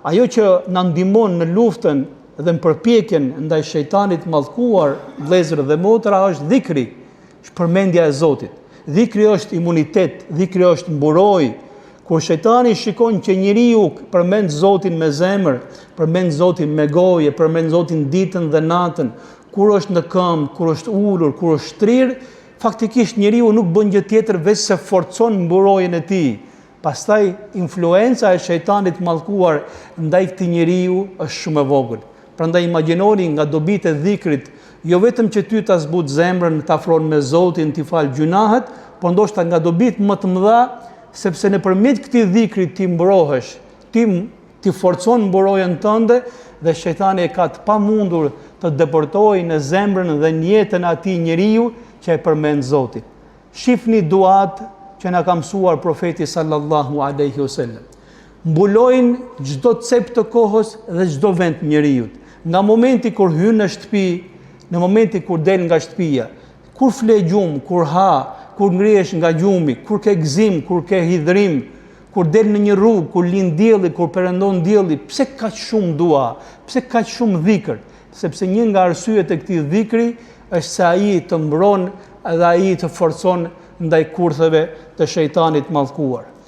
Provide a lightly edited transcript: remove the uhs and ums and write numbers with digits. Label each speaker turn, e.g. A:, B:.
A: ajo që na ndihmon në luftën dhe në përpjekjen ndaj shejtanit mallkuar, vëllezër dhe motra, është dhikri, është përmendja e Zotit. Dhikri është imunitet, dhikri është mburojë. Kur shejtani shikon që njeriu përmend Zotin me zemër, përmend Zotin me gojë, përmend Zotin ditën dhe natën, kur është në këmbë, kur është ulur, kur është shtrirë, faktikisht njeriu nuk bën gjë tjetër veç se forcon mburojën e tij. Pastaj influenca e shejtanit mallkuar ndaj këtij njeriu është shumë e vogël. Prandaj imagjinoni nga dobitë e dhikrit, jo vetëm që ty ta zbut zemrën, ta afron me Zotin, t'i fal gjunahet, por ndoshta nga dobitë më të mëdha, sepse nëpërmjet këtij dhikri ti mbrohesh, ti forcon mburojën tënde dhe shejtani e ka të pamundur të deportojë në zemrën dhe në jetën e atij njeriu që e përmend Zotin. Shifni duat që na ka mësuar profeti sallallahu alaihi wasallam. Mbulojnë çdo cep të kohës dhe çdo vend njeriu. Nga momenti kur hyn në shtëpi, në momenti kur del nga shtëpia, kur fle gjumë, kur ha, kur ngrihesh nga gjumi, kur ke gëzim, kur ke hidhrim, kur del në një rrugë, kur lind dielli, kur perëndon dielli, pse kaq shumë dua, pse kaq shumë dhikr? Sepse një nga arsyet e këtij dhikri është se ai të mbron dhe ai të forcon ndaj kurtheve të shejtanit mallkuar.